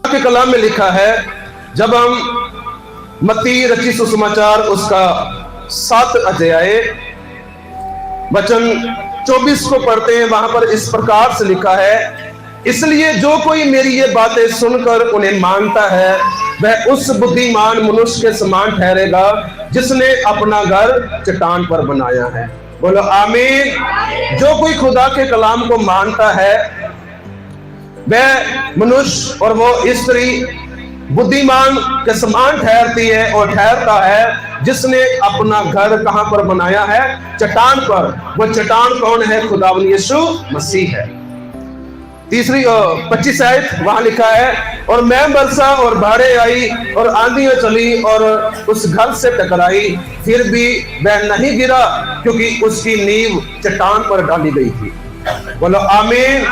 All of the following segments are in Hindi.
के कलाम में लिखा है, जब हम मत्ती रचित सुसमाचार उसका 7 अध्याय वचन 24 को पढ़ते हैं, वहां पर इस प्रकार से लिखा है, इसलिए जो कोई मेरी ये बातें सुनकर उन्हें मानता है वह उस बुद्धिमान मनुष्य के समान ठहरेगा जिसने अपना घर चट्टान पर बनाया है। बोलो आमीन। जो कोई खुदा के कलाम को मानता है वह मनुष्य और वो स्त्री बुद्धिमान के समान ठहरती है और ठहरता है जिसने अपना घर कहां पर बनाया है? चट्टान पर। वो चट्टान कौन है? खुदावन यीशु मसीह है। तीसरी 25 आयत वहां लिखा है, और मैं बरसा और बाढ़ें आई और आंधियां चली और उस घर से टकराई, फिर भी वह नहीं गिरा क्योंकि उसकी नींव चट्टान पर डाली गई थी। बोलो आमीन।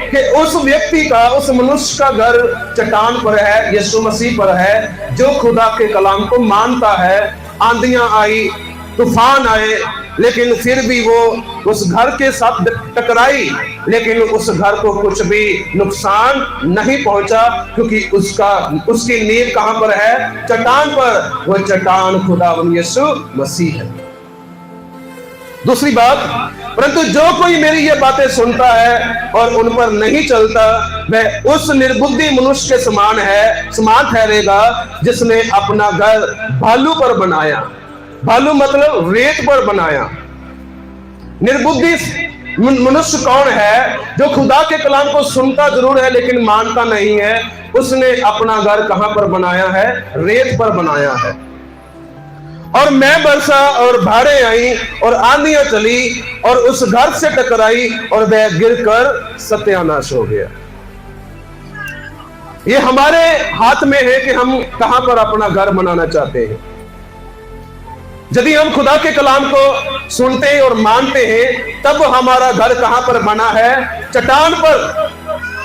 कि उस व्यक्ति का, उस मनुष्य का घर चट्टान पर है, यीशु मसीह पर है, जो खुदा के कलाम को मानता है। आंधियां आई, तूफान आए, लेकिन फिर भी वो उस घर के साथ टकराई, लेकिन उस घर को कुछ भी नुकसान नहीं पहुंचा क्योंकि उसकी नींव कहां पर है? चट्टान पर। वो चट्टान खुदावन यीशु मसीह है। दूसरी बात, परंतु जो कोई मेरी ये बातें सुनता है और उन पर नहीं चलता वह उस निर्बुद्धि मनुष्य के समान ठहरेगा जिसने अपना घर भालू पर बनाया। भालू मतलब रेत पर बनाया। निर्बुद्धि मनुष्य कौन है? जो खुदा के कलाम को सुनता जरूर है लेकिन मानता नहीं है। उसने अपना घर कहां पर बनाया है? रेत पर बनाया है। और मैं बरसा और बाढ़ें आई और आंधियां चली और उस घर से टकराई और वह गिरकर सत्यानाश हो गया। ये हमारे हाथ में है कि हम कहां पर अपना घर बनाना चाहते हैं। यदि हम खुदा के कलाम को सुनते हैं और मानते हैं, तब हमारा घर कहां पर बना है? चट्टान पर।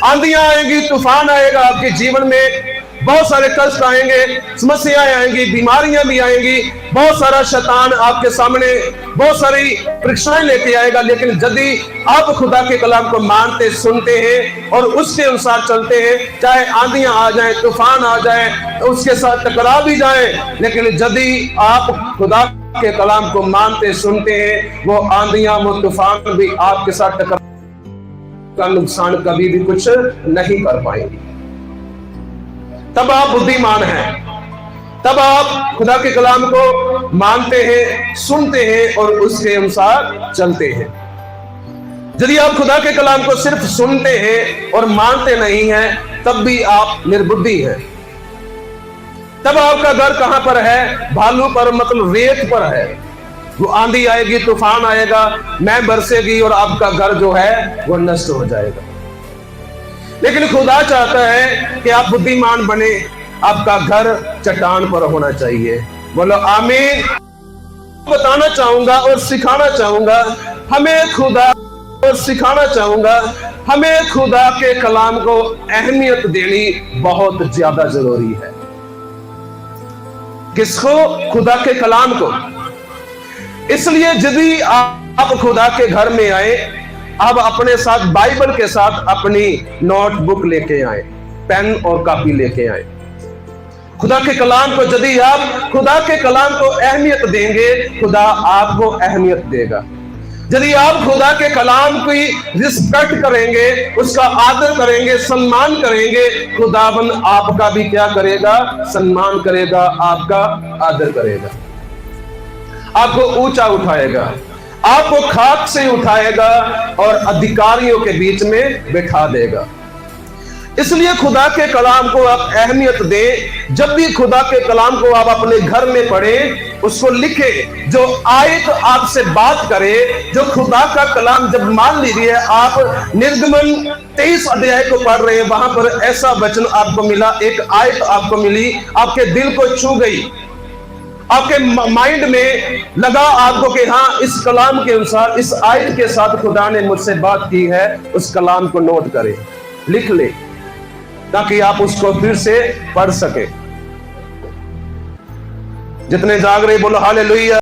आंधियां आएंगी, तूफान आएगा, आपके जीवन में बहुत सारे कष्ट आएंगे, समस्याएं आएंगी, बीमारियां भी आएंगी, बहुत सारा शैतान आपके सामने बहुत सारी परीक्षाएं लेके आएगा। लेकिन यदि आप खुदा के कलाम को मानते, सुनते हैं और उसके अनुसार चलते हैं, चाहे आंधियां आ जाएं, तूफान आ जाएं, उसके साथ टकरा भी जाएं, लेकिन यदि आप खुदा के कलाम को मानते, सुनते हैं, वो आंधियां, वो तूफान भी आपके साथ टकरा का नुकसान कभी भी कुछ नहीं कर पाएंगे। तब आप बुद्धिमान हैं, तब आप खुदा के कलाम को मानते हैं, सुनते हैं और उसके अनुसार चलते हैं। यदि आप खुदा के कलाम को सिर्फ सुनते हैं और मानते नहीं हैं, तब भी आप निर्बुद्धि हैं। तब आपका घर कहां पर है? भालू पर, मतलब रेत पर है। वो आंधी आएगी, तूफान आएगा, मैं बरसेगी और आपका घर जो है वो नष्ट हो जाएगा। लेकिन खुदा चाहता है कि आप बुद्धिमान बने, आपका घर चट्टान पर होना चाहिए। बोलो आमीन। बताना चाहूंगा और सिखाना चाहूंगा हमें खुदा, और सिखाना चाहूंगा हमें खुदा के कलाम को अहमियत देनी बहुत ज्यादा जरूरी है। किसको? खुदा के कलाम को। इसलिए यदि आप खुदा के घर में आए, अब अपने साथ बाइबल के साथ अपनी नोटबुक लेके आए, पेन और कॉपी लेके आए। खुदा के कलाम को, यदि आप खुदा के कलाम को अहमियत देंगे, खुदा आपको अहमियत देगा। यदि आप खुदा के कलाम की रिस्पेक्ट करेंगे, उसका आदर करेंगे, सम्मान करेंगे, खुदावन आपका भी क्या करेगा? सम्मान करेगा, आपका आदर करेगा, आपको ऊंचा उठाएगा, आपको खाक से उठाएगा और अधिकारियों के बीच में बैठा देगा। इसलिए खुदा के कलाम को आप अहमियत दें। जब भी खुदा के कलाम को आप अपने घर में पढ़ें, उसको लिखें, जो आयत आपसे बात करे, जो खुदा का कलाम, जब मान लीजिए आप निर्गमन 23 अध्याय को पढ़ रहे हैं, वहां पर ऐसा वचन आपको मिला, एक आयत आपको मिली, आपके दिल को छू गई, आपके माइंड में लगा आपको कि हाँ, इस कलाम के अनुसार, इस आयत के साथ खुदा ने मुझसे बात की है, उस कलाम को नोट करें, लिख ले, ताकि आप उसको फिर से पढ़ सके। जितने जाग रहे बोलो हालेलुया।